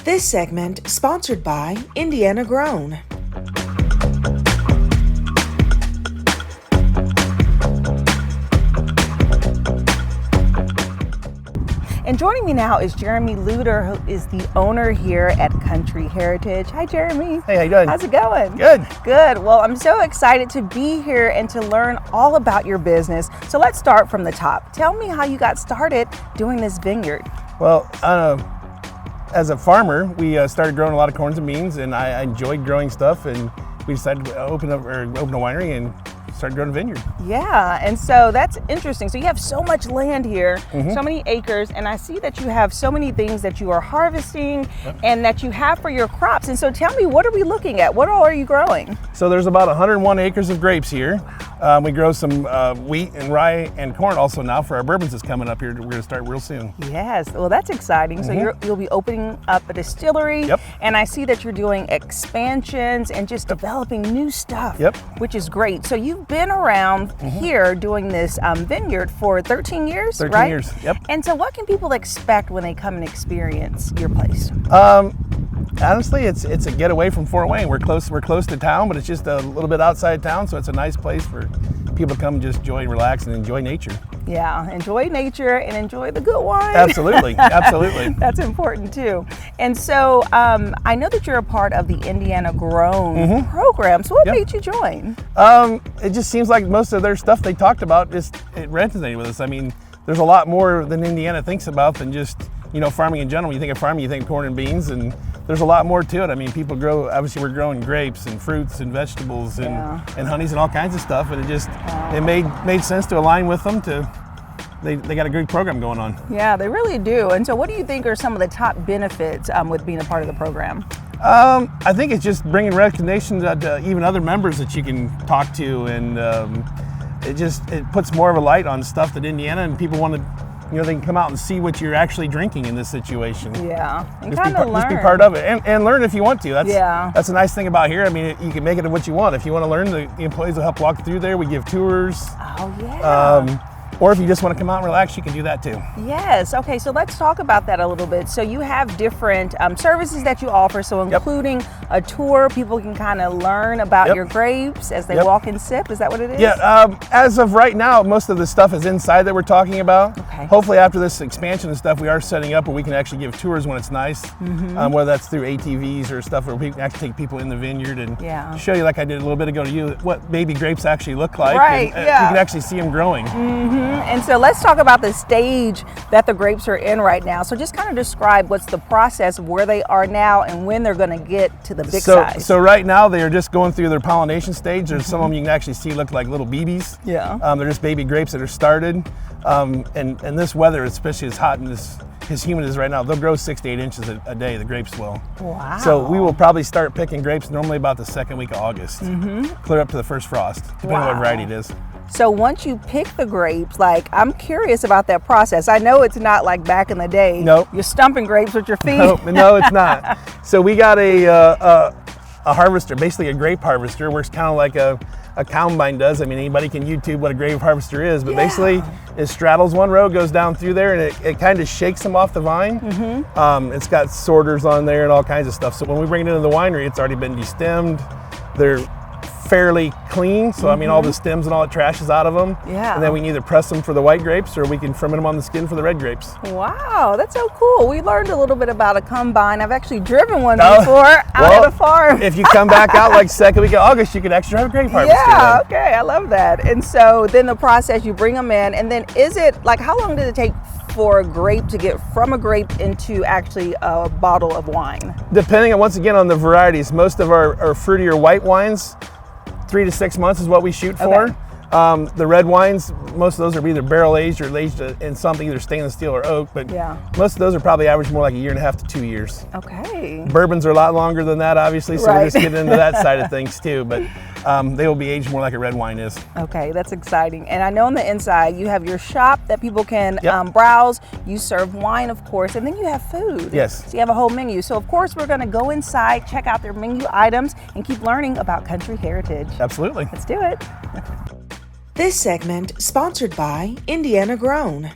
This segment sponsored by Indiana Grown. And joining me now is Jeremy Lutter, who is the owner here at Country Heritage. Hi, Jeremy. Hey, how you doing? How's it going? Good. Good. Well, I'm so excited to be here and to learn all about your business. So let's start from the top. Tell me how you got started doing this vineyard. Well, as a farmer, we started growing a lot of corns and beans, and I enjoyed growing stuff, and we decided to open a winery and started growing a vineyard. Yeah, and so that's interesting. So you have so much land here, so many acres, and I see that you have so many things that you are harvesting and that you have for your crops. And so tell me, what are we looking at? What all are you growing? So there's about 101 acres of grapes here. We grow some wheat and rye and corn also now for our bourbons that's coming up here. We're going to start real soon. Yes, well, that's exciting. So you'll be opening up a distillery, and I see that you're doing expansions and just developing new stuff, which is great. So you've been around here doing this vineyard for 13 years, 13 right? years, yep. And so what can people expect when they come and experience your place? Honestly, it's a getaway from Fort Wayne. We're close to town, but it's just a little bit outside town, so it's a nice place for people to come and just enjoy, relax, and enjoy nature. Yeah, enjoy nature and enjoy the good wine. Absolutely, absolutely. That's important too. And so I know that you're a part of the Indiana Grown program. So what made you join? It just seems like most of their stuff they talked about it resonated with us. I mean, there's a lot more than Indiana thinks about than just, farming in general. When you think of farming, you think of corn and beans, and there's a lot more to it. I mean, people grow, obviously we're growing grapes and fruits and vegetables and honeys and all kinds of stuff, and it made sense to align with them. They got a great program going on. Yeah, they really do. And so what do you think are some of the top benefits with being a part of the program? I think it's just bringing recognition to even other members that you can talk to, and it puts more of a light on stuff that Indiana, and people want to, they can come out and see what you're actually drinking in this situation. Yeah, and just be part of it, and learn if you want to. That's a nice thing about here. I mean, you can make it what you want. If you want to learn, the employees will help walk through there. We give tours. Oh yeah. Or if you just want to come out and relax, you can do that too. Yes. Okay, so let's talk about that a little bit. So you have different services that you offer, so including a tour, people can kind of learn about your grapes as they walk and sip. Is that what it is? Yeah, as of right now, most of the stuff is inside that we're talking about. Okay. Hopefully after this expansion and stuff, we are setting up where we can actually give tours when it's nice, whether that's through ATVs or stuff where we can actually take people in the vineyard and show you, like I did a little bit ago to you, what baby grapes actually look like. Right, and, you can actually see them growing. And so let's talk about the stage that the grapes are in right now. So just kind of describe what's the process of where they are now and when they're going to get to the big size. So right now they are just going through their pollination stage. There's some of them you can actually see look like little BBs. Yeah. They're just baby grapes that are started. And this weather, especially as hot and as humid as right now, they'll grow 6 to 8 inches a day, the grapes will. Wow. So we will probably start picking grapes normally about the second week of August, clear up to the first frost, depending on what variety it is. So once you pick the grapes, I'm curious about that process. I know it's not like back in the day. Nope. You're stumping grapes with your feet. No, it's not. So we got a harvester, basically a grape harvester. Works kind of like a combine does. I mean, anybody can YouTube what a grape harvester is, but basically it straddles one row, goes down through there, and it kind of shakes them off the vine. It's got sorters on there and all kinds of stuff. So when we bring it into the winery, it's already been destemmed. They're fairly clean, so I mean all the stems and all the trash is out of them. Yeah. And then we can either press them for the white grapes or we can ferment them on the skin for the red grapes. Wow, that's so cool. We learned a little bit about a combine. I've actually driven one before out at a farm. If you come back out like second week of August, you can actually have a grape harvester. Yeah, okay, I love that. And so then the process, you bring them in, and then is it how long does it take for a grape to get from a grape into actually a bottle of wine? Depending on, once again, on the varieties. Most of our fruitier white wines, 3 to 6 months is what we shoot for. The red wines, most of those are either barrel aged or aged in something, either stainless steel or oak, but most of those are probably average more like 1.5 to 2 years. Okay. Bourbons are a lot longer than that, obviously, so we're just getting into that side of things too, but they will be aged more like a red wine is. Okay, that's exciting. And I know on the inside you have your shop that people can browse. You serve wine, of course, and then you have food. Yes. So you have a whole menu. So of course we're going to go inside, check out their menu items, and keep learning about Country Heritage. Absolutely. Let's do it. This segment sponsored by Indiana Grown.